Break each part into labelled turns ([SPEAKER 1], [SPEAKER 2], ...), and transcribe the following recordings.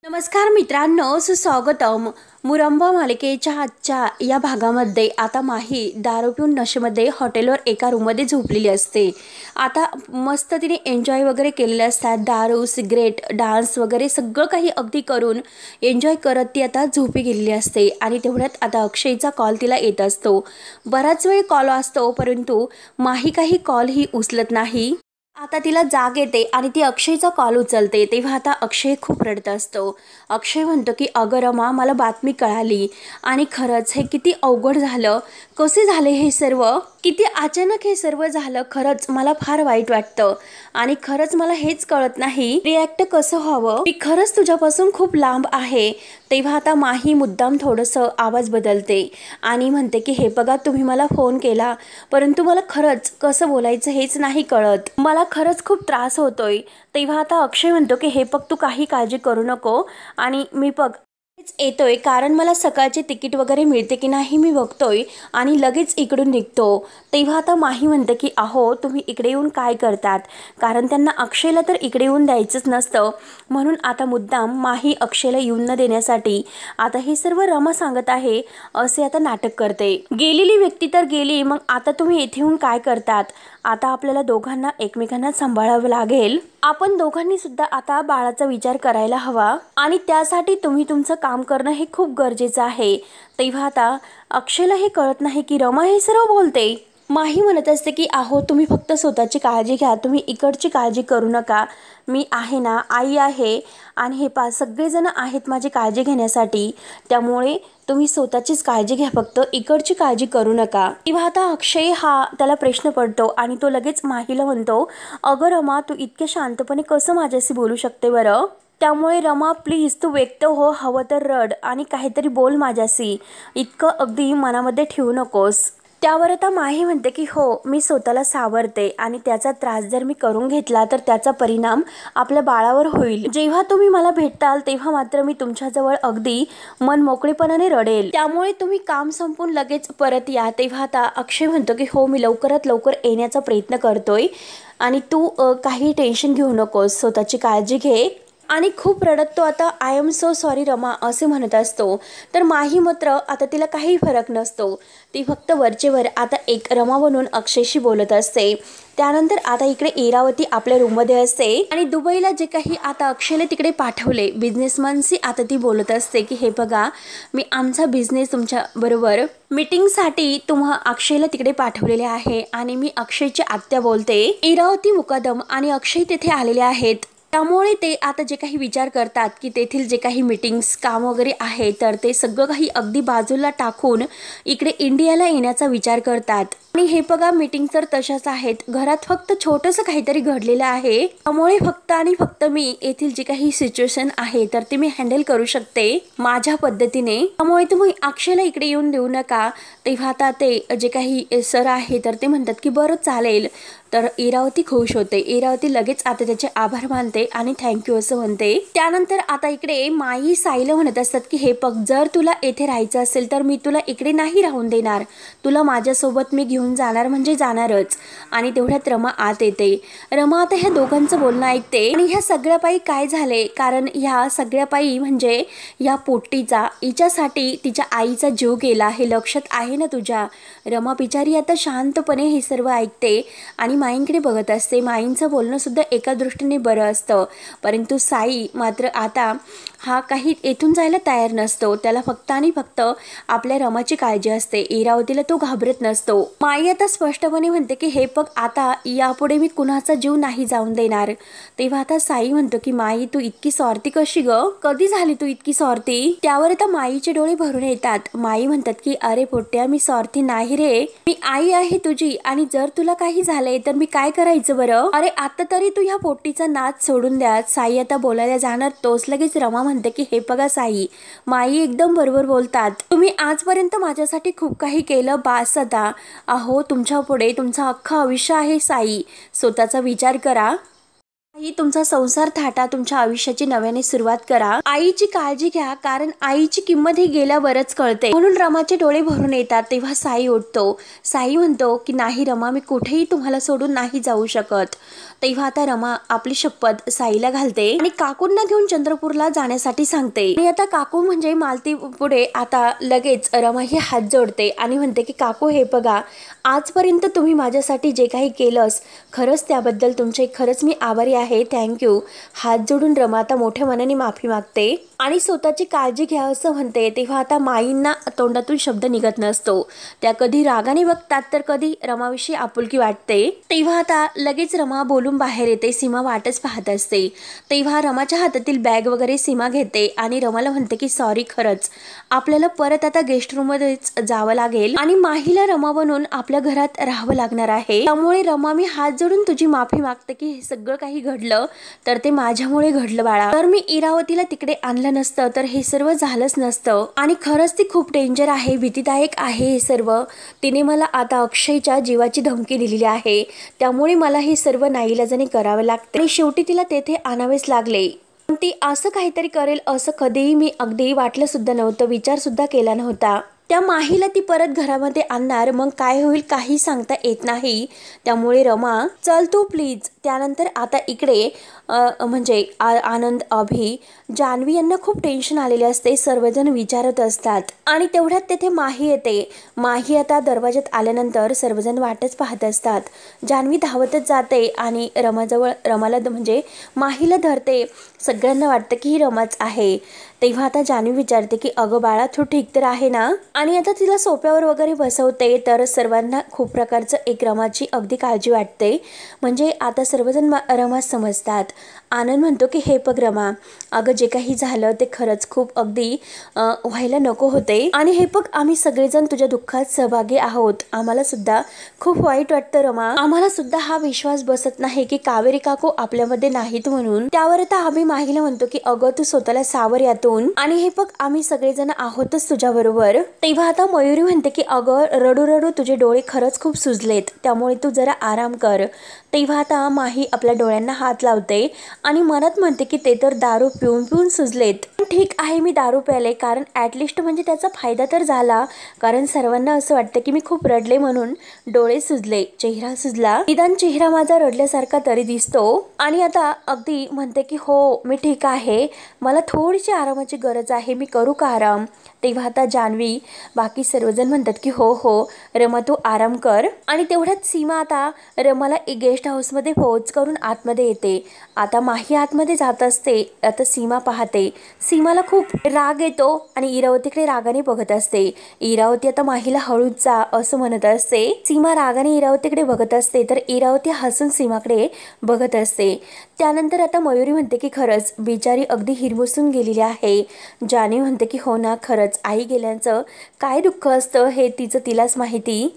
[SPEAKER 1] नमस्कार मित्रांनो, सुस्वागतम. मुरंबा मालिकेच्या आजच्या या भागामध्ये आता माही दारू पिऊन नशेमध्ये हॉटेलवर एका रूममध्ये झोपलेली असते. आता मस्त तिने एन्जॉय वगैरे केलेले असतात. दारू, सिगरेट, डान्स वगैरे सगळं काही अगदी करून एन्जॉय करत ती आता झोपी गेलेली असते. आणि तेवढ्यात आता अक्षयचा कॉल तिला येत असतो. बराच वेळ कॉल असतो, परंतु माही काही कॉलही उचलत नाही. आता तिला जाग येते आणि ती अक्षयचा कॉल उचलते. तेव्हा आता अक्षय खूप रडत असतो. अक्षय म्हणतो की अगं रमा, मला बातमी कळाली आणि खरंच हे किती अवघड झालं. कसे झाले हे सर्व, किती अचानक हे सर्व झालं. खरंच मला फार वाईट वाटतं आणि खरंच मला हेच कळत नाही रिॲक्ट कसं व्हावं. मी खरंच तुझ्यापासून खूप लांब आहे. तेव्हा आता माही मुद्दाम थोडंसं आवाज बदलते आणि म्हणते की हे बघा, तुम्ही मला फोन केला, परंतु मला खरंच कसं बोलायचं हेच नाही कळत. मला खरंच खूप त्रास होतोय. तेव्हा आता अक्षय म्हणतो की हे बघ, तू काही काळजी करू नको आणि मी बघ येतोय, कारण मला सकाळचे तिकीट वगैरे मिळते की नाही मी बघतोय आणि लगेच इकडून निघतो. तेव्हा आता माही म्हणते की अहो, तुम्ही इकडे येऊन काय करतात, कारण त्यांना अक्षयला तर इकडे येऊन द्यायचंच नसतं. म्हणून आता मुद्दाम माही अक्षयला येऊन न देण्यासाठी आता हे सर्व रमा सांगत आहे असे आता नाटक करते. गेलेली व्यक्ती तर गेली, मग आता तुम्ही इथे येऊन काय करतात. आता आपल्याला दोघांना एकमेकांना सांभाळावं लागेल. आपण दोघांनी सुद्धा आता बाळाचा विचार करायला हवा आणि त्यासाठी तुम्ही तुमचं काम करणं हे खूप गरजेचं आहे. तेव्हा आता अक्षयला हे कळत नाही की रमा हे सर्व बोलते. माही म्हणत असते की अहो, तुम्ही फक्त स्वतःची काळजी घ्या, तुम्ही इकडची काळजी करू नका. मी आहे ना, आई आहे आणि हे सगळेजण आहेत माझी काळजी घेण्यासाठी. त्यामुळे तुम्ही स्वतःचीच काळजी घ्या, फक्त इकडची काळजी करू नका. तेव्हा आता अक्षय हा त्याला प्रश्न पडतो आणि तो लगेच माहीला म्हणतो, अगं रमा, तू इतक्या शांतपणे कसं माझ्याशी बोलू शकते बरं. त्यामुळे रमा प्लीज तू व्यक्त हो, हवं तर रड आणि काहीतरी बोल माझ्याशी, इतकं अगदी मनामध्ये ठेवू नकोस. त्यावर आता माही म्हणते की हो, मी स्वतःला सावरते आणि त्याचा त्रास जर मी करून घेतला तर त्याचा परिणाम आपल्या बाळावर होईल. जेव्हा तुम्ही मला भेटताल तेव्हा मात्र मी तुमच्याजवळ अगदी मन मोकळेपणाने रडेल. त्यामुळे तुम्ही काम संपून लगेच परत या. तेव्हा आता अक्षय म्हणतो की हो, मी लवकरात लवकर येण्याचा प्रयत्न करतोय आणि तू काही टेन्शन घेऊ नकोस, स्वतःची काळजी घे. आणि खूप रडत तो आता I am so sorry Rama असे म्हणत असतो. तर माही मात्र आता तिला काही फरक नसतो. ती फक्त वरचेवर आता एक रमा बनून अक्षयशी बोलत असते. त्यानंतर आता इकडे इरावती आपल्या रूममध्ये असते आणि दुबईला जे काही आता अक्षयला तिकडे पाठवले बिझनेसमॅनशी आता ती बोलत असते की हे बघा, मी आमचा बिझनेस तुमच्या बरोबर मीटिंगसाठी अक्षयला तिकडे पाठवलेले आहे आणि मी अक्षयची आत्या बोलते. इरावती मुकादम आणि अक्षय तिथे आलेले आहेत. त्यामुळे ते आता जे काही विचार करतात की तेथील जे काही मीटिंग्स काम वगैरे आहे तर ते सगळं काही अगदी बाजूला टाकून इकडे इंडियाला येण्याचा विचार करतात. आणि हे बघा, मीटिंग तर तशाच आहेत, घरात फक्त छोटंसं काहीतरी घडलेलं आहे. त्यामुळे फक्त आणि फक्त मी येथील जी काही सिच्युएशन आहे तर ती मी हँडल करू शकते माझ्या पद्धतीने. त्यामुळे तुम्ही अक्षयला इकडे येऊन देऊ नका. तेव्हा आता ते जे काही सर आहे तर ते म्हणतात की बरं चालेल. तर इरावती खुश होते. इरावती लगेच आता त्याचे आभार मानते आणि थँक्यू असं म्हणते. त्यानंतर आता इकडे माई साईला म्हणत असतात की हे बघ, जर तुला येथे राहायचं असेल तर मी तुला इकडे नाही राहून देणार, तुला माझ्यासोबत मी घेऊन जाणार म्हणजे जाणारच. आणि तेवढ्यात रमा आत येते. रमा आता ह्या दोघांचं बोलणं ऐकते आणि ह्या सगळ्या पायी काय झाले, कारण ह्या सगळ्या पायी म्हणजे ह्या पोट्टीचा हिच्यासाठी तिच्या आईचा जीव गेला हे लक्षात आहे ना तुझ्या. रमा बिचारी आता शांतपणे हे सर्व ऐकते आणि माईंकडे बघत असते. माईंचं बोलणं सुद्धा एका दृष्टीने बरं असतं, परंतु साई मात्र आता हा काही येथून जायला तयार नसतो. त्याला फक्त आणि फक्त आपल्या रमाची काळजी असते. इरावतीला तो घाबरत नसतो. माई आता स्पष्टपणे म्हणते की हे बघ, आता यापुढे मी कुणाचा जीव नाही जाऊन देणार. तेव्हा आता साई म्हणतो की माई, तू इतकी स्वार्थी कशी ग, कधी झाली तू इतकी स्वार्थी. त्यावर आता माईचे डोळे भरून येतात. माई म्हणतात की अरे पोट्ट्या, मी स्वार्थी नाही रे, मी आई आहे तुझी आणि जर तुला काही झाले तर मी काय करायचं बरं. अरे आता तरी तू ह्या पोट्टीचा नाच सोडून द्या. साई आता बोलायला जाणार तोच लगेच रमा म्हणते की हे बघा साई, माई एकदम बरोबर बोलतात. तुम्ही आजपर्यंत माझ्यासाठी खूप काही केलं, बास आता. अहो, तुमच्या पुढे तुमचं अख्खं आयुष्य आहे साई, स्वतःचा विचार करा. आई, तुमचा संसार थाटा, तुमच्या आयुष्याची नव्याने सुरुवात करा. आईची काळजी घ्या, कारण आईची किंमत ही गेल्यावरच कळते. म्हणून रमाचे डोळे भरून येतात. तेव्हा साई उठतो. साई म्हणतो की नाही रमा, मी कुठेही तुम्हाला सोडून नाही जाऊ शकत. तेव्हा आता रमा आपली शपथ साईला घालते आणि काकूंना घेऊन चंद्रपूरला जाण्यासाठी सांगते। आणि आता काकू म्हणजे मालती पुढे आता लगेच रमा ही हात जोडते आणि म्हणते की काकू हे बघा, आजपर्यंत तुम्ही माझ्यासाठी जे काही केलंस खरंच त्याबद्दल तुमचे खरंच मी आभारी आहे, थँक्यू। हात जोडून रमा आता मोठ्या मनाने माफी मागते आणि स्वतःची काळजी घ्या असं म्हणते। तेव्हा आता माईंना तोंडातून शब्द निघत नसतो, त्या कधी रागाने बघतात तर कधी रमाविषयी आपुलकी वाटते। तेव्हा आता लगेच रमा बोलून बाहेर येते, सीमा वाटच पाहत असते। तेव्हा रमाच्या हातातील बॅग वगैरे सीमा घेते आणि रमाला म्हणते की सॉरी, खरंच आपल्याला परत आता गेस्ट रूम मध्येच जावं लागेल आणि माहीला रमा बनून आपल्या घरात राहावं लागणार आहे, त्यामुळे रमा मी हात जोडून तुझी माफी मागते की हे सगळं काही घडलं तर ते माझ्यामुळे घडलं बाळा। तर मी इरावतीला तिकडे आणलं नसतं तर हे सर्व झालंच नसतं आणि खरंच ती खूप डेंजर आहे, भीतीदायक आहे हे सर्व। तिने मला आता अक्षयच्या जीवाची धमकी दिलेली आहे, त्यामुळे मला हे सर्व नाईलाजाने करावे लागते आणि शेवटी तिला तेथे आणावेच लागले। पण ती असं काहीतरी करेल असं कधीही मी अगदी वाटलं सुद्धा नव्हतं, विचार सुद्धा केला नव्हता। त्या माहीला ती परत घरामध्ये आणणार, मग काय होईल काही सांगता येत नाही, त्यामुळे रमा चल तू प्लीज। त्यानंतर आता इकडे म्हणजे आनंद, अभि, जान्हवी यांना खूप टेन्शन आलेले असते, सर्वजण विचारत असतात आणि तेवढ्यात तेथे माही येते। माही आता दरवाजात आल्यानंतर सर्वजण वाटच पाहत असतात। जान्हवी धावतच जाते आणि रमाला म्हणजे माहीला धरते, सगळ्यांना वाटतं की ही रमाच आहे। तेव्हा आता जान्हवी विचारते की अगं बाळा तू ठीक तर आहे ना, आणि आता तिला सोफ्यावर वगैरे बसवते तर सर्वांना खूप प्रकारचं एक रमाची अगदी काळजी वाटते, म्हणजे आता सर्वजण रमा समजतात। आनंद म्हणतो की हे बघ रमा, अगं जे काही झालं ते खरंच खूप अगदी व्हायला नको होते आणि हे बघ आम्ही सगळेजण तुझ्या दुःखात सहभागी आहोत, आम्हाला सुद्धा खूप वाईट वाटतं रमा, आम्हाला सुद्धा हा विश्वास बसत नाही की कावेरी काकू आपल्यामध्ये नाहीत म्हणून। त्यावर आता आम्ही माहीला म्हणतो की अगं तू स्वतःला सावर यातून, आणि हे बघ आम्ही सगळेजण आहोतच तुझ्या बरोबर। तेव्हा आता मयुरी म्हणते की अगं रडू रडू तुझे डोळे खरंच खूप सुजलेत, त्यामुळे तू जरा आराम कर। तेव्हा आता माही आपल्या डोळ्यांना हात लावते आणि मनात म्हणते की ते तर दारू पिऊन पिऊन सुजलेत, ठीक आहे मी दारू प्याले कारण ॲटलिस्ट म्हणजे त्याचा फायदा तर झाला, कारण सर्वांना असं वाटतं की मी खूप रडले म्हणून डोळे सुजले, चेहरा सुजला, निदान चेहरा माझा रडल्यासारखा तरी दिसतो। आणि आता अगदी म्हणते की हो मी ठीक आहे, मला थोडीशी आरामाची गरज आहे, मी करू का आराम। तेव्हा आता जान्हवी बाकी सर्वजण म्हणतात की हो हो रमा तू आराम कर। आणि तेवढ्यात सीमा आता रमाला एक गेस्ट हाऊसमध्ये पोहोच करून आतमध्ये येते। आता माही आतमध्ये जात असते, आता सीमा पाहते, सीमाला खूप राग येतो आणि इरावतीकडे रागाने बघत असते। इरावती आता माहीला हळूच जा असं म्हणत असते, सीमा रागाने इरावतीकडे बघत असते तर इरावती हसून सीमाकडे बघत असते। त्यानंतर आता मयुरी म्हणते की खरंच बिचारी अगदी हिरमुसून गेलेली आहे। जान्हवी म्हणते की हो ना, खरंच आई गेल्याचं काय दुःख असतं हे तिचं तिलाच माहिती।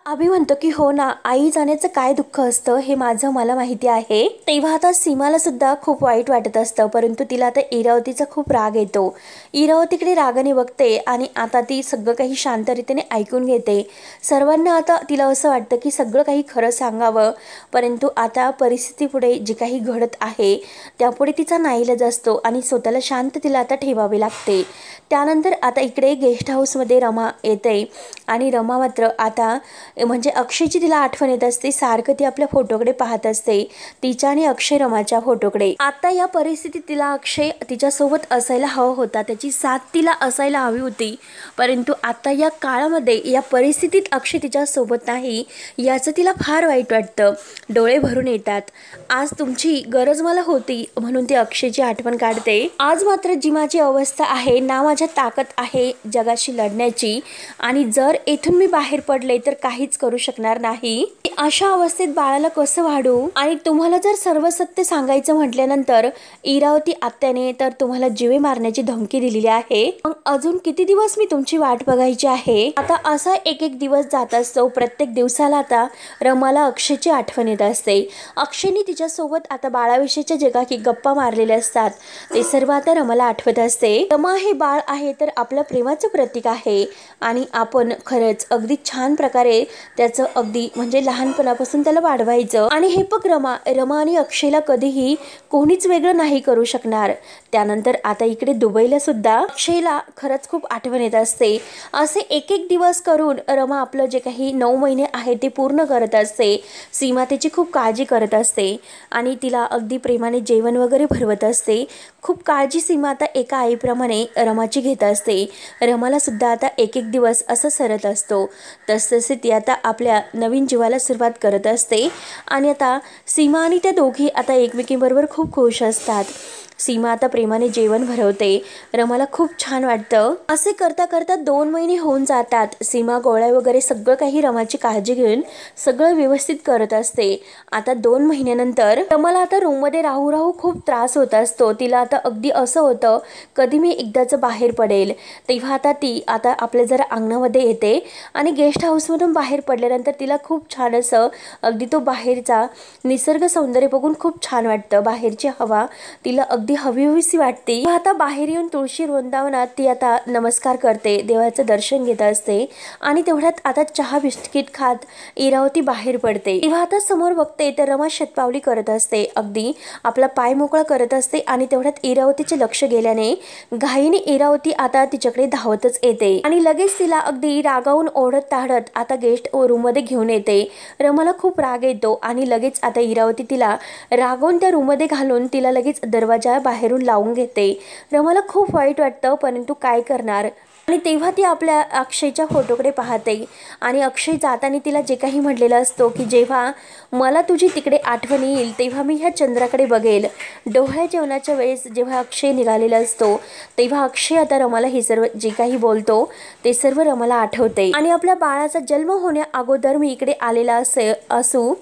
[SPEAKER 1] अभि म्हणतो की हो ना, आई जाण्याचं काय दुःख असतं हे मला माहिती आहे। तेव्हा आता सीमाला सुद्धा खूप वाईट वाटत असतं, परंतु तिला आता इरावतीचा खूप राग येतो। इरावतीकडे रागाने बघते आणि आता ती सगळं काही शांतरीतीने ऐकून घेते। सर्वांना आता तिला असं वाटतं की सगळं काही खरं सांगावं, परंतु आता परिस्थितीपुढे जे काही घडत आहे त्यापुढे तिचा नाईलाज असतो आणि स्वतःला शांत तिला आता ठेवावे लागते। त्यानंतर आता इकडे गेस्ट हाऊसमध्ये रमा येते आणि रमा मात्र आता म्हणजे अक्षयची तिला आठवण येत असते, सारखं ती आपल्या फोटोकडे पाहत असते, तिच्या आणि अक्षय रमाच्या फोटोकडे। आता या परिस्थितीत तिला अक्षय तिच्यासोबत असायला हवा होता, त्याची साथ तिला असायला हवी होती, परंतु आता या काळामध्ये या परिस्थितीत अक्षय तिच्यासोबत नाही याचं तिला फार वाईट वाटतं, डोळे भरून येतात। आज तुमची गरज मला होती म्हणून ती अक्षयची आठवण काढते। आज मात्र जी माझी अवस्था आहे ना, माझ्या ताकद आहे जगाशी लढण्याची, आणि जर येथून मी बाहेर पडले तर काहीच करू शकणार नाही। अशा अवस्थेत बाळाला कसं वाढू, आणि तुम्हाला जर सर्व सत्य सांगायचं म्हटल्यानंतर इरावती आत्याने तर तुम्हाला जीवे मारण्याची धमकी दिलेली आहे, मग अजून किती दिवस मी तुमची वाट बघायची आहे। आता असा एक एक दिवस जात असतो, प्रत्येक दिवसाला आता रमाला अक्षयची आठवण येत असते। अक्षयने तिच्यासोबत आता बाळाविषयीच्या जे काही गप्पा मारलेले असतात ते सर्व आता रमाला आठवत असते। रमा हे बाळ आहे तर आपल्या प्रेमाचं प्रतीक आहे आणि आपण खरंच अगदी छान प्रकारे त्याचं अगदी म्हणजे लहानपणापासून त्याला वाढवायचं। आणि हे बघ रमा आणि अक्षयला कधीही कोणीच वेगळं नाही करू शकणार। त्यानंतर आता इकडे दुबईला सुद्धा अक्षयला खरंच खूप आठवण येत असते. असे एक एक दिवस करून रमा आपलं जे काही 9 महिने आहे ते पूर्ण करत असते. सीमा तिची खूप काळजी करत असते आणि तिला अगदी प्रेमाने जेवण वगैरे भरवत असते. खूप काळजी सीमा आता एका आईप्रमाणे रमाची घेत असते. रमाला सुद्धा आता एक एक दिवस असं सरत असतो. तसतसे ती आता आपल्या नवीन जीवाला सुरुवात करत असते आणि आता सीमा आणि त्या दोघी आता एकमेकींबरोबर खूप खुश असतात. सीमा आता प्रेमाने जेवण भरवते. रमाला खूप छान वाटतं. असे करता करता 2 महिने होऊन जातात. सीमा गोळ्या वगैरे सगळं काही रमाची काळजी घेऊन सगळं व्यवस्थित करत असते. आता 2 महिन्यानंतर रमाला आता रूममध्ये राहू राहू खूप त्रास होत असतो. तिला आता अगदी असं होतं कधी मी एकदाच बाहेर पडेल. तेव्हा आता ती आता आपल्या जरा अंगणामध्ये येते आणि गेस्ट हाऊसमधून बाहेर पडल्यानंतर तिला खूप छान असं अगदी तो बाहेरचा निसर्ग सौंदर्य बघून खूप छान वाटतं. बाहेरची हवा तिला अगदी हवीहवीशी वाटते. आता बाहेर येऊन तुळशी वृंदावनात ती आता नमस्कार करते, देवाचं दर्शन घेत असते आणि तेवढ्यात आता चहा बिस्किट खात इरावती बाहेर पडते. तेव्हा आता समोर बघते तर रमा शतपावली करत असते, अगदी आपला पाय मोकळा करत असते आणि तेवढ्यात इरावतीचे लक्ष गेल्याने घाईने इरावती आता तिच्याकडे धावतच येते आणि लगेच तिला अगदी रागावून ओढत ताडत आता गेस्ट रूम मध्ये घेऊन येते. रमाला खूप राग येतो आणि लगेच आता इरावती तिला रागावून त्या रूम मध्ये घालून तिला लगेच दरवाजा बाहेरून लावून घेते. रमाला खूप वाईट वाटतं परंतु काय करणार. आणि तेव्हा ती आपल्या अक्षयच्या फोटोकडे पाहते आणि अक्षय जाताना तिला जे काही म्हटलेलं असतो की जेव्हा मला तुझी तिकडे आठवण येईल तेव्हा मी ह्या चंद्राकडे बघेल. डोहाळ्या जेवणाच्या वेळेस जेव्हा अक्षय निघालेला असतो तेव्हा अक्षय आता रमाला हे सर्व जे काही बोलतो ते सर्व रमाला आठवते आणि आपल्या बाळाचा जन्म होण्या अगोदर मी इकडे आलेला असू.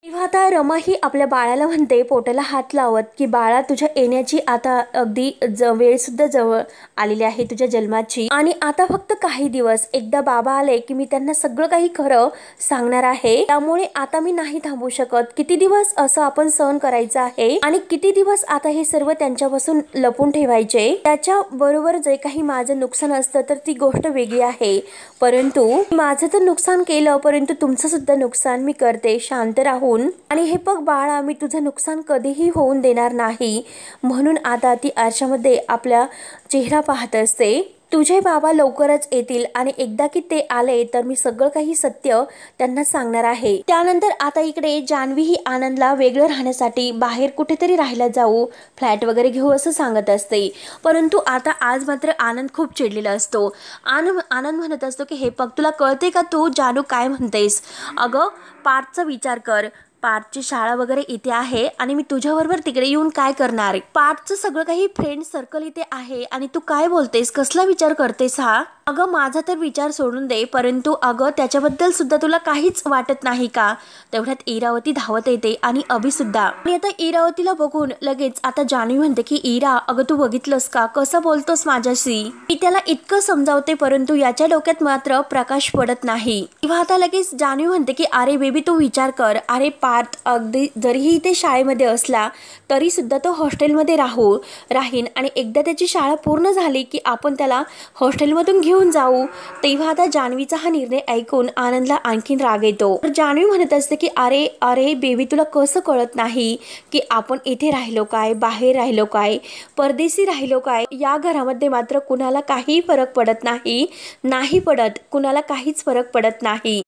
[SPEAKER 1] तेव्हा आता रमा ही आपल्या बाळाला म्हणते पोटाला हात लावत की बाळा तुझ्या येण्याची आता अगदी वेळ सुद्धा जवळ आलेली आहे तुझ्या जन्माची आणि आता फक्त काही दिवस एकदा बाबा आले की मी त्यांना सगळं काही खरं सांगणार आहे. त्यामुळे आता मी नाही थांबू शकत. किती दिवस असं आपण सहन करायचं आहे आणि किती दिवस आता हे सर्व त्यांच्यापासून लपून ठेवायचे. त्याच्या बरोबर जे काही माझं नुकसान असतं तर ती गोष्ट वेगळी आहे, परंतु माझं तर नुकसान केलं परंतु तुमचं सुद्धा नुकसान मी करते. शांत राहून आणि हे बघ बाळा मी तुझं नुकसान कधीही होऊन देणार नाही. म्हणून आता ती आरशामध्ये आपला चेहरा पाहत असते. तुझे बाबा लवकरच येतील आणि एकदा की ते आले तर मी सगळं काही सत्य त्यांना सांगणार आहे. त्यानंतर आता इकडे जान्हवी ही आनंदला वेगळं राहण्यासाठी बाहेर कुठेतरी राहायला जाऊ, फ्लॅट वगैरे घेऊ असं सांगत असते. परंतु आता आज मात्र आनंद खूप चिडलेला असतो. आनंद म्हणत असतो की हे बघ तुला कळते का तू जानू काय म्हणतेस. अगं पार्थचा विचार कर. पार्थची शाळा वगैरे इथे आहे आणि मी तुझ्याबरोबर तिकडे येऊन काय करणार. पार्थचं सगळं काही फ्रेंड सर्कल इथे आहे आणि तू काय बोलतेस, कसला विचार करतेस हा. अगं माझा तर विचार सोडून दे, परंतु अगं त्याच्याबद्दल सुद्धा तुला काहीच वाटत नाही का. तेवढ्यात इरावती धावत येते आणि अभि सुद्धा. आणि आता इरावतीला बघून लगेच आता जान्हवी म्हणते की इरा अगं तू बघितलंस का कसं बोलतोस माझ्याशी. मी त्याला इतकं समजावते परंतु याच्या डोक्यात मात्र प्रकाश पडत नाही. तेव्हा आता लगेच जान्हवी म्हणते की अरे बेबी तू विचार कर. अरे पार्थ अगदी जरीही ते शाळेमध्ये असला तरी सुद्धा तो हॉस्टेलमध्ये राहीन आणि एकदा त्याची शाळा पूर्ण झाली की आपण त्याला हॉस्टेलमधून घेऊन जाऊ. तेव्हा आता जान्हवीचा हा निर्णय ऐकून आनंदला आणखीन राग येतो. तर जान्हवी म्हणत असते की अरे अरे बेबी तुला कसं कळत नाही की आपण इथे राहिलो काय, बाहेर राहिलो काय, परदेशी राहिलो काय. या घरामध्ये मात्र कुणाला काही फरक पडत नाही पडत, कुणाला काहीच फरक पडत नाही.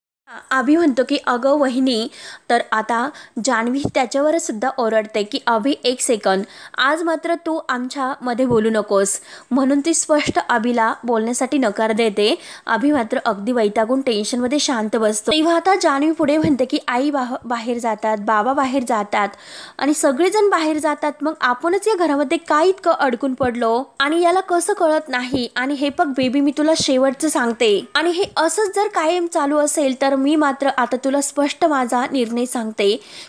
[SPEAKER 1] अभि म्हणतो की अगं वहिनी. तर आता जान्हवी त्याच्यावरच सुद्धा ओरडते की अभि एक सेकंद, आज मात्र तू आमच्या मध्ये बोलू नकोस. म्हणून ती स्पष्ट अभिला बोलण्यासाठी नकार देते. अभि मात्र अगदी वैतागून टेन्शनमध्ये शांत बसतो. तेव्हा आता जान्हवी पुढे म्हणते की आई बाहेर जातात, बाबा बाहेर जातात आणि सगळेजण बाहेर जातात, मग आपणच या घरामध्ये काय इतकं अडकून पडलो आणि याला कसं कळत नाही. आणि हे बघ बेबी मी तुला शेवटचं सांगते आणि हे असंच जर कायम चालू असेल तर मी मात्र आता तुला स्पष्ट माझा निर्णय सांगते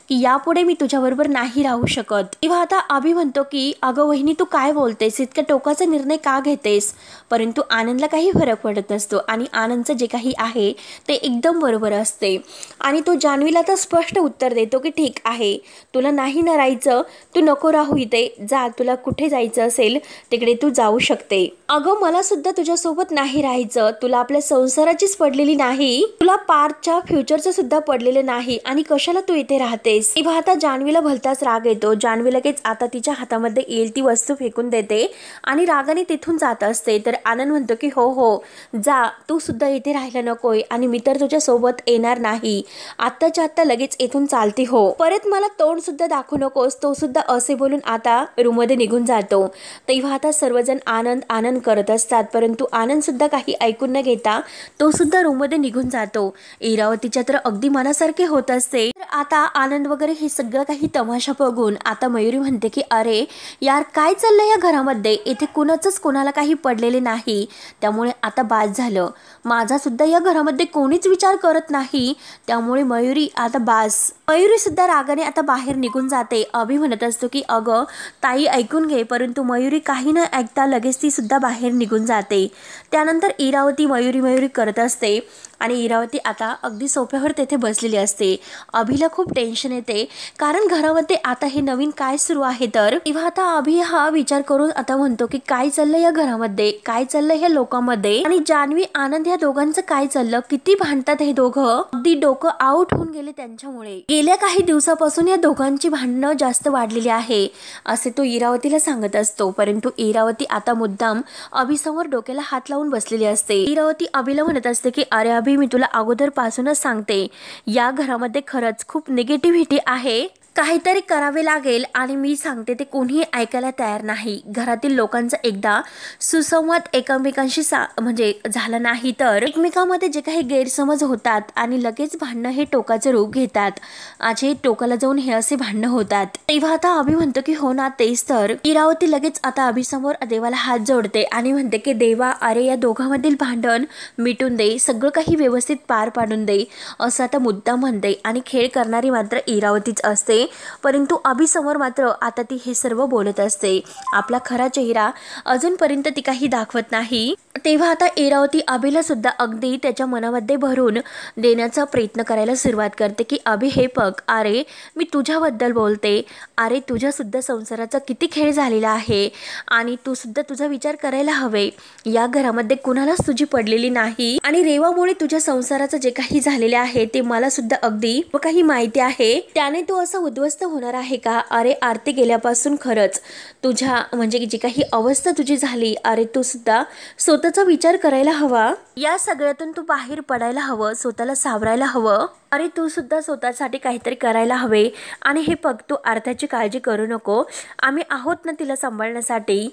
[SPEAKER 1] की यापुढे मी तुझ्याबरोबर नाही राहू शकत. तेव्हा आता अभि म्हणतो की अगं वहिनी तू काय बोलतेस, इतक्या टोकाचा निर्णय का घेतेस. परंतु आनंदला काही फरक पडत नसतो आणि आनंदचं जे काही आहे ते एकदम बरोबर असते आणि तो जान्हवीला तर स्पष्ट उत्तर देतो की ठीक आहे तुला नाही ना राहायचं, तू नको राहू इथे, जा तुला कुठे जायचं असेल तिकडे तू जाऊ शकते. अगं मला सुद्धा तुझ्यासोबत नाही राहायचं, तुला आपल्या संसाराचीच पडलेली नाही, तुला पार्थ आजच्या फ्युचरचं सुद्धा पडलेलं नाही आणि कशाला तू इथे राहतेस। तेव्हा आता जान्हवीला भलताच राग येतो। जान्हवी लगेच आता तिच्या हातामध्ये येईल ती वस्तू फेकून देते आणि रागाने तिथून जात असते। तर आनंद म्हणतो की हो हो जा, तू सुद्धा इथे राहायला नकोय आणि मी तर तुझ्या सोबत येणार नाही, आत्ताच्या आत्ता लगेच इथून चालती हो, परत मला तोंड सुद्धा दाखवू नकोस। तो सुद्धा असे बोलून आता रूममध्ये निघून जातो। तेव्हा आता सर्वजण आनंद आनंद करत असतात, परंतु आनंद सुद्धा काही ऐकून न घेता तो सुद्धा रूममध्ये निघून जातो। इरावतीच्या तर अगदी मनासारखे होत असते। तर आता आनंद वगैरे हे सगळं काही तमाशा बघून आता मयुरी म्हणते की अरे यार काय चाललंय या घरामध्ये, इथे कुणाचंच कोणाला काही पडलेले नाही, त्यामुळे आता बास झालं, माझा सुद्धा या घरामध्ये कोणीच विचार करत नाही, त्यामुळे मयुरी आता बास। मयुरी सुद्धा रागाने आता बाहेर निघून जाते। अभि म्हणत असतो की अगं ताई ऐकून घे, परंतु मयुरी काही न ऐकता लगेच ती सुद्धा बाहेर निघून जाते। त्यानंतर इरावती मयुरी मयुरी करत असते आणि इरावती आता अगदी सोफ्यावर तेथे बसलेली असते। अभिला खूप टेन्शन येते, कारण घरामध्ये आता हे नवीन काय सुरू आहे। तर तेव्हा आता अभि हा विचार करून आता म्हणतो की काय चाललंय या घरामध्ये, काय चाललंय ह्या लोकांमध्ये, आणि जान्हवी आनंद या दोघांचं काय चाललं, किती भांडतात हे दोघं, अगदी डोकं आउट होऊन गेले त्यांच्यामुळे। गेल्या काही दिवसापासून या दोघांची भांडणं जास्त वाढलेली आहे असे तो इरावतीला सांगत असतो, परंतु इरावती आता मुद्दाम अभिसमोर डोक्याला हात लावून बसलेली असते। इरावती अभिला म्हणत असते की अरे अभि मी तुला अगोदर पासूनच सांगते, या घरामध्ये खरंच खूप निगेटिव्हिटी आहे, काहीतरी करावे लागेल आणि मी सांगते ते कोणीही ऐकायला तयार नाही। घरातील लोकांचा एकदा सुसंवाद एकमेकांशी म्हणजे झाला नाही तर एकमेकांमध्ये जे काही गैरसमज होतात आणि लगेच भांडणं हे टोकाचं रूप घेतात, आजे टोकाला जाऊन हे असे भांडणं होतात। तेव्हा आता अभि म्हणतो की हो ना तेच तर। इरावती लगेच आता अभिसमोर देवाला हात जोडते आणि म्हणते की देवा अरे या दोघांमधील भांडण मिटून दे, सगळं काही व्यवस्थित पार पाडून दे, असं आता मुद्दाम म्हणते। आणि खेळ करणारी मात्र इरावतीच असते, परंतु अभिसमोर मात्र आता ती हे सर्व बोलत असते, आपला खरा चेहरा अजूनपर्यंत ती काही दाखवत नाही। तेव्हा आता इरावती अभिला सुद्धा अगदी त्याच्या मनामध्ये भरून देण्याचा प्रयत्न करायला सुरुवात करते की अभि हे बघ, अरे मी तुझ्याबद्दल बोलते, अरे तुझ्या सुद्धा संसाराचा किती खेळ झालेला आहे आणि तू सुद्धा तुझा विचार करायला हवे, या घरामध्ये कुणालाच तुझी पडलेली नाही आणि रेवामुळे तुझ्या संसाराचं जे काही झालेले आहे ते मला सुद्धा अगदी काही माहिती आहे, त्याने तू असं उद्ध्वस्त होणार आहे का। अरे आरती गेल्यापासून खरंच तुझ्या म्हणजे जी काही अवस्था तुझी झाली, अरे तू सुद्धा स्वतःचा विचार करायला हवा, या सगळ्यातून तू बाहेर पडायला हवं, स्वतःला सावरायला हवं, अरे तू सुद्धा स्वतःसाठी काहीतरी करायला हवे। आणि हे बघ तू अर्थाची काळजी करू नको, आम्ही आहोत ना तिला सांभाळण्यासाठी,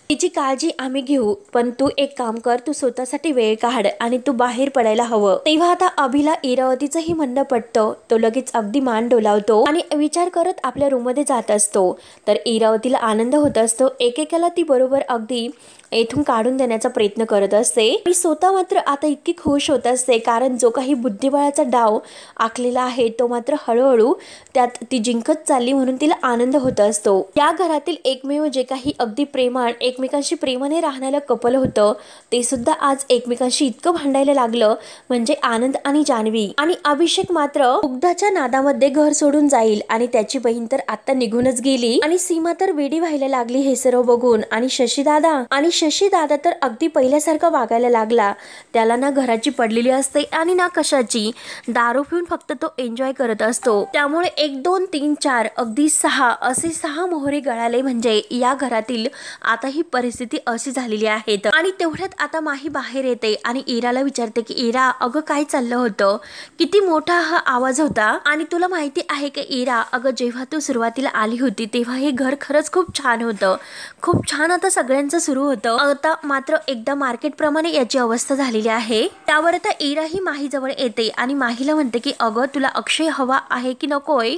[SPEAKER 1] तिची काळजी आम्ही घेऊ, पण तू एक काम कर, तू स्वतःसाठी वेळ काढ आणि तू बाहेर पडायला हवं। तेव्हा आता अभिला इरावतीचंही म्हणणं पटतं, तो लगेच अगदी मान डोलावतो आणि विचार करत आपल्या रूममध्ये जात असतो। तर इरावतीला आनंद होत असतो, एकेकाला ती बरोबर अगदी येथून काढून देण्याचा प्रयत्न करत असते आणि स्वतः मात्र आता इतकी खुश होत असते, कारण जो काही बुद्धिबळाचा डाव आखलेला आहे तो मात्र हळूहळू त्यात ती जिंकत चालली, म्हणून तिला आनंद होत असतो। या घरातील एकमेव जे काही अगदी प्रेमाळ एकमेकांशी प्रेमाने राहणारं कपल होतं ते सुद्धा आज एकमेकांशी इतकं भांडायला लागलं, म्हणजे आनंद आणि जान्हवी। आणि अभिषेक मात्र मुग्धाच्या नादामध्ये घर सोडून जाईल आणि त्याची बहीण तर आता निघूनच गेली आणि सीमा तर वेडी व्हायला लागली हे सर्व बघून। आणि शशी दादा तर अगदी पहिल्यासारखा वागायला लागला, त्याला ना घराची पडलेली असते आणि ना कशाची, दारू पिऊन फक्त तो एन्जॉय करत असतो, त्यामुळे 1 2 3 4 अगदी 6 असे 6 मोहरे गळाले, म्हणजे या घरातील आता ही परिस्थिती अशी झालेली आहे। आणि तेवढ्यात आता माही बाहेर येते आणि इराला विचारते की इरा अगं काय चाललं होतं, किती मोठा हा आवाज होता, आणि तुला माहिती आहे की इरा अगं जेव्हा तू सुरुवातीला आली होती तेव्हा हे घर खरंच खूप छान होतं, खूप छान आता सगळ्यांचं सुरू होतं, आता मात्र एकदा मार्केट प्रमाणे याची अवस्था झालेली आहे। त्यावर आता इरा ही माही जवळ येते आणि माहीला म्हणते की अगं तुला अक्षय हवा आहे की नकोय,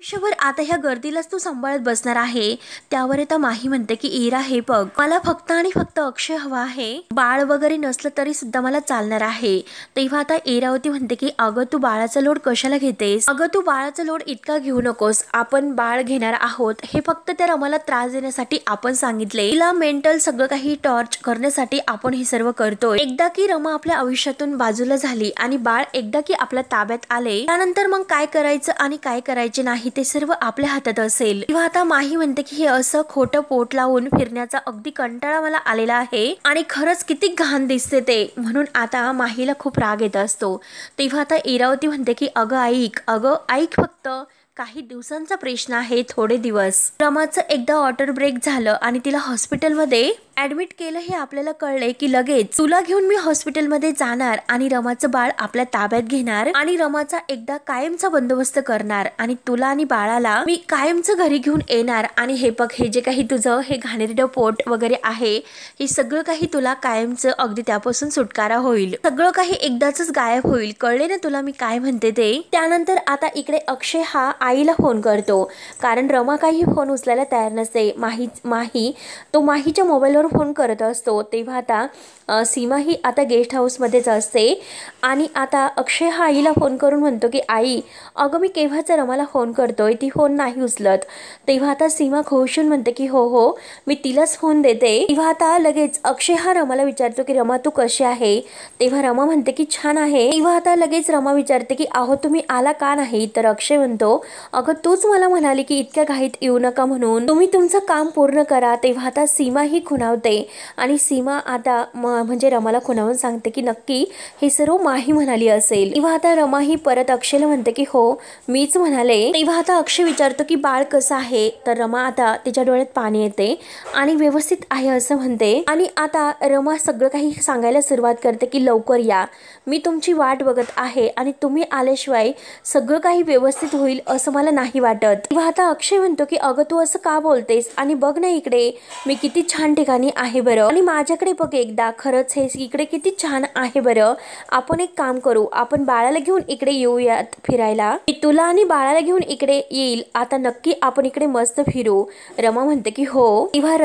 [SPEAKER 1] आयुष्यभर आता ह्या गर्दीलाच तू सांभाळत बसणार आहे। त्यावर आता माही म्हणते की इरा हे बघ, मला फक्त आणि फक्त अक्षय हवा आहे, बाळ वगैरे नसलं तरी सुद्धा मला चालणार आहे। तेव्हा आता इरावती म्हणते की अगं तू बाळाचा लोड कशाला घेतेस, अगं तू बाळाचा लोड इतका घेऊ नकोस, आपण बाळ घेणार आहोत हे फक्त त्या रमाला त्रास देण्यासाठी आपण सांगितले, तिला मेंटल सगळं काही टॉर्च करण्यासाठी आपण हे सर्व करतोय। एकदा की रमा आपल्या आयुष्यातून बाजूला झाली आणि बाळ एकदा की आपल्या ताब्यात आले, त्यानंतर मग काय करायचं आणि काय करायचे नाही नाही ते सर्व आपल्या हातात असेल। तेव्हा आता माही म्हणते की हे असं खोटं पोट लावून फिरण्याचा अगदी कंटाळा मला आलेला आहे आणि खरंच किती घाण दिसते ते, म्हणून आता माहीला खूप राग येत असतो। तेव्हा आता इरावती म्हणते की अगं ऐक फक्त काही दिवसांचा प्रश्न आहे, थोडे दिवस। रमाचं एकदा वॉटर ब्रेक झालं आणि तिला हॉस्पिटलमध्ये ऍडमिट केलं हे आपल्याला कळले की लगेच तुला घेऊन मी हॉस्पिटलमध्ये जाणार आणि रमाचं बाळ आपल्या ताब्यात घेणार आणि रमाचा एकदा कायमचा बंदोबस्त करणार आणि तुला आणि बाळाला मी कायमचं घरी घेऊन येणार आणि हे बघ, हे जे काही तुझं हे घाणेरडं पोट वगैरे आहे हे सगळं काही तुला कायमचं अगदी त्यापासून सुटकारा होईल, सगळं काही एकदाच गायब होईल, कळले ना तुला मी काय म्हणते ते। त्यानंतर आता इकडे अक्षय हा आईला फोन करतो, कारण रमा काही फोन उचलायला तयार नसते। माहीच्या मोबाईलवर फोन करत असतो। तेव्हा आता सीमा ही आता गेस्ट हाऊसमध्येच असते आणि आता अक्षय हा आईला फोन करून म्हणतो की आई अगं मी केव्हाचा रमाला फोन करतोय, ती फोन नाही उचलत। तेव्हा आता सीमा खुशून म्हणते की हो मी तिलाच फोन देते। तेव्हा आता लगेच अक्षय हा रमाला विचारतो की रमा तू कशी आहे, तेव्हा रमा म्हणते की छान आहे। तेव्हा आता लगेच रमा विचारते की अहो तुम्ही आला का नाही, तर अक्षय म्हणतो अगं तूच मला म्हणाली की इतक्या घाईत येऊ नका म्हणून, तुम्ही तुमचं काम पूर्ण करा। तेव्हा आता सीमा ही खुणावते आणि सीमा आता म्हणजे रमाला खुणावून सांगते की नक्की हे सर्व माही म्हणाली असेल। तेव्हा आता रमा ही परत अक्षयला म्हणते की हो मीच म्हणाले। तेव्हा आता अक्षय विचारतो की बाळ कसं आहे, तर रमा आता तिच्या डोळ्यात पाणी येते आणि व्यवस्थित आहे असं म्हणते आणि आता रमा सगळं काही सांगायला सुरुवात करते की लवकर या, मी तुमची वाट बघत आहे आणि तुम्ही आल्याशिवाय सगळं काही व्यवस्थित होईल असं मला नाही वाटत। तेव्हा आता अक्षय म्हणतो की अगं तू असं का बोलतेस, आणि बघ ना इकडे मी किती छान ठिकाणी आहे बरं, आणि माझ्याकडे बघ एकदा, खरंच हे इकडे किती छान आहे बरं। आपण एक काम करू, आपण बाळाला घेऊन इकडे येऊयात फिरायला, मी तुला आणि बाळाला घेऊन इकडे येईल, आता नक्की आपण इकडे मस्त फिरू। रमा म्हणते की हो। तेव्हा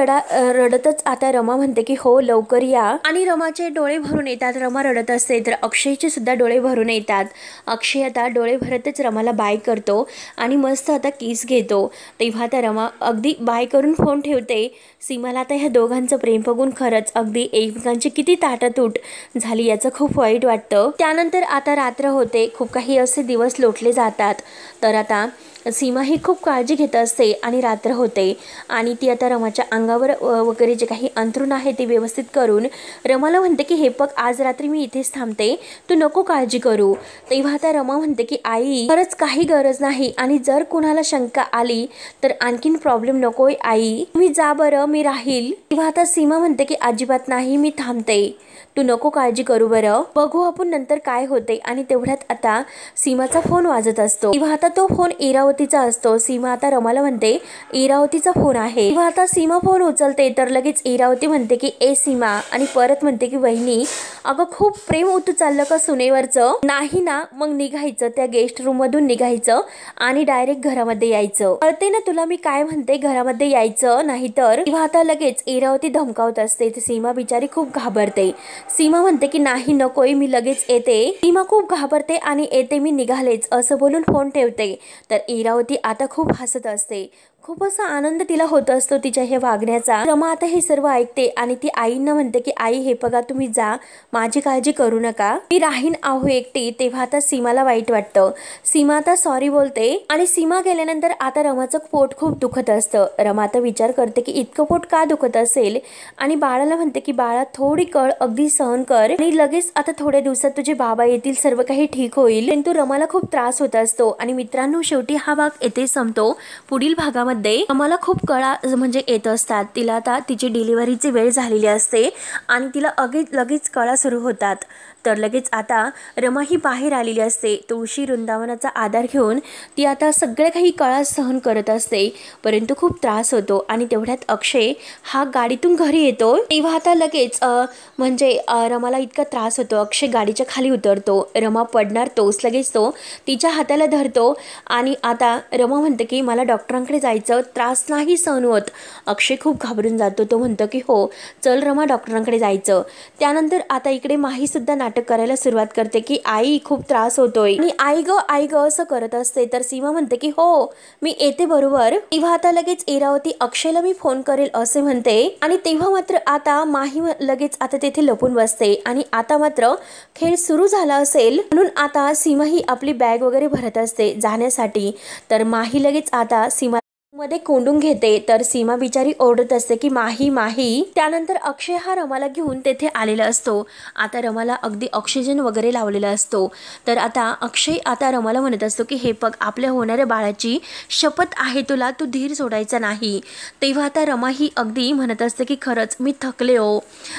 [SPEAKER 1] रडतच आता रमा म्हणते की हो लवकर या, आणि रमाचे डोळे भरून येतात। रमा रडत असते तर अक्षयचे सुद्धा डोळे भरून येतात। अक्षय आता डोळे भरतच रमाला बाय करतो आणि मस्त आता किस घेतो। तेव्हा आता रमा अगदी बाय करून फोन ठेवते। सीमाला आता ह्या दोघांचं प्रेम बघून खरंच अगदी एकमेकांची किती ताटातूट झाली याचं खूप वाईट वाटतं। त्यानंतर आता रात्र होते, खूप काही असे दिवस लोटले जातात, तर आता सीमा ही खूप काळजी घेत असते आणि रात्र होते आणि ती आता रमाच्या अंगावर वगैरे जे काही अंथरूण आहे ते व्यवस्थित करून रमाला म्हणते की हे बघ आज रात्री मी इथेच थांबते, तू नको काळजी करू। तेव्हा आता रमा म्हणते की आई खरंच काही गरज नाही, आणि जर कुणाला शंका आली तर आणखीन प्रॉब्लेम नकोय आई, तुम्ही जा बरं मी राहील। तेव्हा आता सीमा म्हणते की अजिबात नाही, मी थांबते, तू नको काळजी करू बरं, बघू आपण नंतर काय होते। आणि तेवढ्यात आता सीमाचा फोन वाजत असतो। तेव्हा आता तो फोन इरावतीचा असतो। सीमा आता रमाला म्हणते इरावतीचा फोन आहे। तेव्हा आता सीमा फोन उचलते तर लगेच इरावती म्हणते की ए सीमा, आणि परत म्हणते की वहिनी अगं खूप प्रेम उतू चाललं का सुनेवरचं, नाही ना मग निघायचं, त्या गेस्ट रूम मधून निघायचं आणि डायरेक्ट घरामध्ये यायचं, कळते ना तुला मी काय म्हणते, घरामध्ये यायचं नाही तर। तेव्हा आता लगेच इरावती धमकावत असते, सीमा बिचारी खूप घाबरते। सीमा म्हणते की नाही नकोय, मी लगेच येते। सीमा खूप घाबरते आणि येते मी निघालेच असं बोलून फोन ठेवते। तर इरावती आता खूप हसत असते, खूप असा आनंद तिला होत असतो तिच्या हे वागण्याचा। रमा आता हे सर्व ऐकते आणि ती आईंना म्हणते की आई हे बघा तुम्ही जा, माझी काळजी करू नका, मी राहीन आहो एकटी। तेव्हा आता सीमाला वाईट वाटतं, सीमा आता सॉरी बोलते आणि सीमा गेल्यानंतर आता रमाचं पोट खूप दुखत असतं। रमा आता विचार करते की इतकं पोट का दुखत असेल, आणि बाळाला म्हणते की बाळा थोडी कळ अगदी सहन कर, आणि लगेच आता थोड्या दिवसात तुझे बाबा येतील, सर्व काही ठीक होईल। पण रमाला खूप त्रास होत असतो। आणि मित्रांनो शेवटी हा भाग येथे संपतो। पुढील भागामध्ये रमाला खूप कळा म्हणजे येत असतात, तिला आता तिची डिलिव्हरीची वेळ झालेली असते आणि तिला लगेच कळा सुरू होतात। तर लगेच आता रमा ही बाहेर आलेली असते, तुळशी वृंदावनाचा आधार घेऊन ती आता सगळे काही कळा सहन करत असते, परंतु खूप त्रास होतो। आणि तेवढ्यात अक्षय हा गाडीतून घरी येतो। तेव्हा आता लगेच म्हणजे रमाला इतका त्रास होतो, अक्षय गाडीच्या खाली उतरतो, रमा पडणार तोच लगेच तो तिच्या हाताला धरतो आणि आता रमा म्हणते की मला डॉक्टरांकडे जायचं, त्रास नाही सहन होत। अक्षय खूप घाबरून जातो, तो म्हणतो की हो चल रमा डॉक्टरांकडे जायचं। त्यानंतर आता इकडे माही सुद्धा नाटक करायला सुरुवात करते की आई खूप त्रास होतोय आणि आई ग असं करत असते. तर सीमा म्हणते की हो मी येते बरोबर. तेव्हा आता लगेच इरावती अक्षयला मी फोन करेल असे म्हणते आणि तेव्हा मात्र आता माही लगेच आता तेथे लपून बसते आणि आता मात्र खेळ सुरू झाला असेल म्हणून आता सीमा ही आपली बॅग वगैरे भरत असते जाण्यासाठी. तर माही लगेच आता सीमा मध्ये कोंडून घेते. तर सीमा बिचारी ओरडत असते की माही माही. त्यानंतर अक्षय हा रमाला घेऊन तेथे आलेला असतो. आता रमाला अगदी ऑक्सिजन वगैरे लावलेला असतो. तर आता अक्षय आता रमाला म्हणत असतो की हे बघ आपल्या होणाऱ्या बाळाची शपथ आहे तुला, तू धीर सोडायचा नाही. तेव्हा आता रमा ही अगदी म्हणत असते की खरंच मी थकले हो.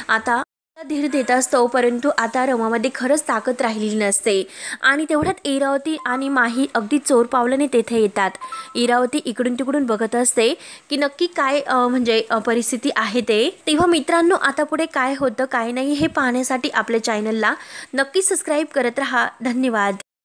[SPEAKER 1] आता धीर देत असतो परंतु आता रमामध्ये खरंच ताकद राहिलेली नसते आणि तेवढ्यात इरावती आणि माही अगदी चोर पावलाने तेथे येतात. इरावती इकडून तिकडून बघत असते की नक्की काय म्हणजे परिस्थिती आहे ते. तेव्हा मित्रांनो आता पुढे काय होतं काय नाही हे पाहण्यासाठी आपल्या चॅनलला नक्की सबस्क्राईब करत राहा. धन्यवाद.